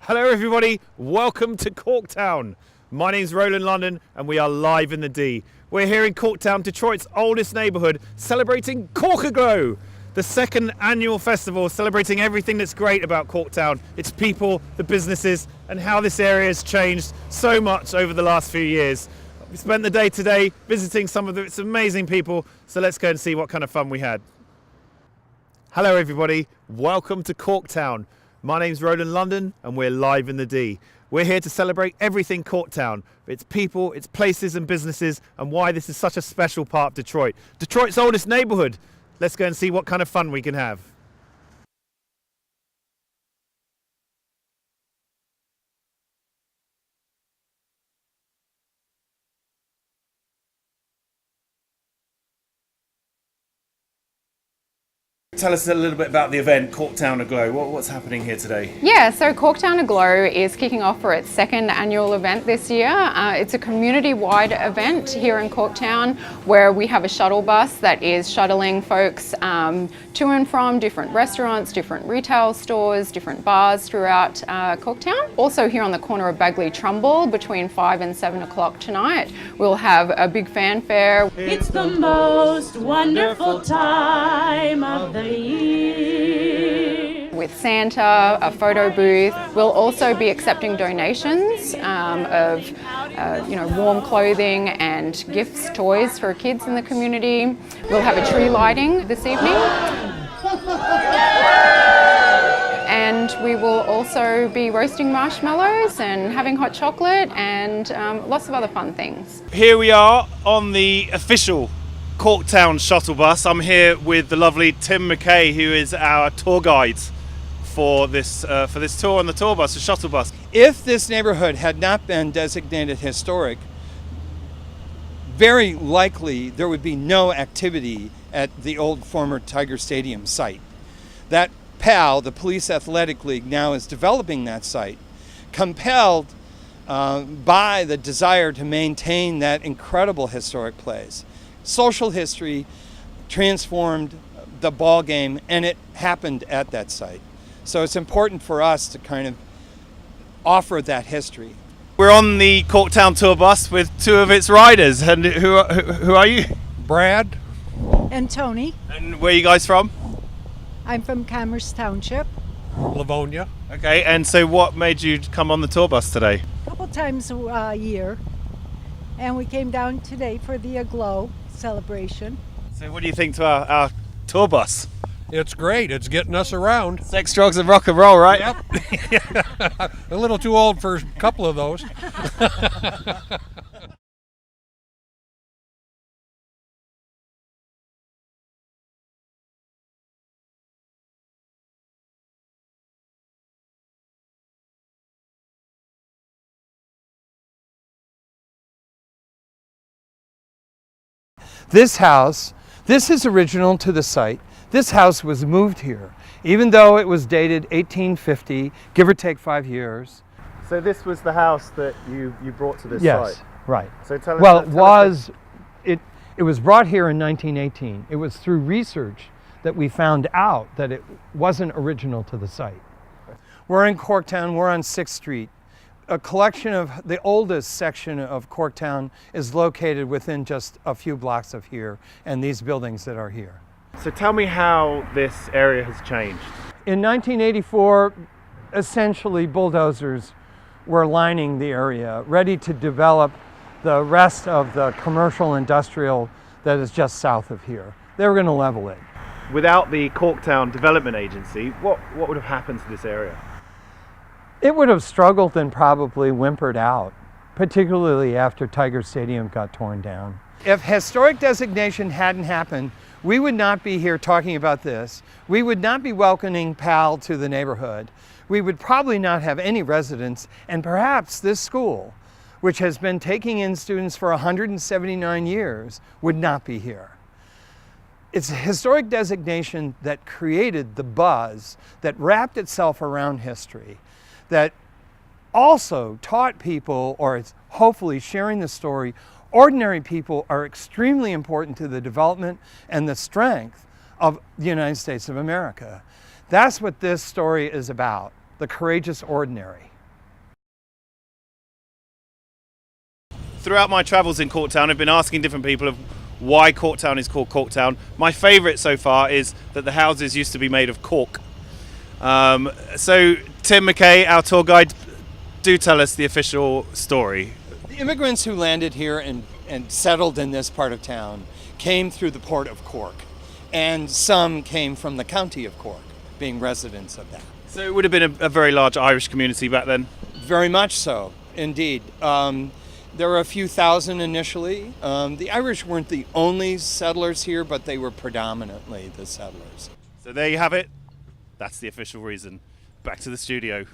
Hello everybody, welcome to Corktown. My name's Roland London and we are live in the D. We're here in Corktown, Detroit's oldest neighbourhood, celebrating Corktownaglow, the second annual festival celebrating everything that's great about Corktown, its people, the businesses, and how this area has changed so much over the last few years. We spent the day today visiting some of its amazing people, so let's go and see what kind of fun we had. Hello everybody, welcome to Corktown. My name's Roland London and we're live in the D. We're here to celebrate everything Corktown, its people, its places and businesses, and why this is such a special part of Detroit. Detroit's oldest neighbourhood. Let's go and see what kind of fun we can have. Tell us a little bit about the event, Corktownaglow. What's happening here today? Yeah, so Corktownaglow is kicking off for its second annual event this year. It's a community-wide event here in Corktown where we have a shuttle bus that is shuttling folks to and from different restaurants, different retail stores, different bars throughout Corktown. Also here on the corner of Bagley Trumbull between 5 and 7 o'clock tonight, we'll have a big fanfare. It's the most wonderful time of the year. With Santa, a photo booth. We'll also be accepting donations of warm clothing and gifts, toys for kids in the community. We'll have a tree lighting this evening. And we will also be roasting marshmallows and having hot chocolate and lots of other fun things. Here we are on the official Corktown shuttle bus. I'm here with the lovely Tim McKay, who is our tour guide for this tour on the tour bus, the shuttle bus. If this neighborhood had not been designated historic, very likely there would be no activity at the old former Tiger Stadium site. That PAL, the Police Athletic League, now is developing that site, compelled by the desire to maintain that incredible historic place. Social history transformed the ball game, and it happened at that site. So it's important for us to kind of offer that history. We're on the Corktown tour bus with two of its riders. And who are you? Brad. And Tony. And where are you guys from? I'm from Commerce Township. Livonia. Okay, and so what made you come on the tour bus today? A couple times a year. And we came down today for the Aglow celebration. So what do you think to our tour bus? It's great. It's getting us around. Sex, drugs and rock and roll, right? Yep. A little too old for a couple of those. This house, this is original to the site. This house was moved here, even though it was dated 1850, give or take 5 years. So this was the house that you brought to this Yes, site? right. So tell us, Well, it it was brought here in 1918. It was through research that we found out that it wasn't original to the site. We're in Corktown, we're on 6th Street. A collection of the oldest section of Corktown is located within just a few blocks of here and these buildings that are here. So tell me how this area has changed. In 1984, essentially bulldozers were lining the area, ready to develop the rest of the commercial industrial that is just south of here. They were going to level it. Without the Corktown Development Agency, what would have happened to this area? It would have struggled and probably whimpered out, particularly after Tiger Stadium got torn down. If historic designation hadn't happened, we would not be here talking about this. We would not be welcoming PAL to the neighborhood. We would probably not have any residents, and perhaps this school, which has been taking in students for 179 years, would not be here. It's a historic designation that created the buzz that wrapped itself around history, that also taught people, or it's hopefully sharing the story, ordinary people are extremely important to the development and the strength of the United States of America. That's what this story is about, the courageous ordinary. throughout my travels in Corktown, I've been asking different people of why Corktown is called Corktown. My favourite so far is that the houses used to be made of cork. So Tim McKay, our tour guide, do tell us the official story. The immigrants who landed here and settled in this part of town came through the port of Cork, and some came from the county of Cork, being residents of that. So it would have been a very large Irish community back then? Very much so, indeed. There were a few thousand initially. The Irish weren't the only settlers here, but they were predominantly the settlers. So there you have it. That's the official reason. Back to the studio.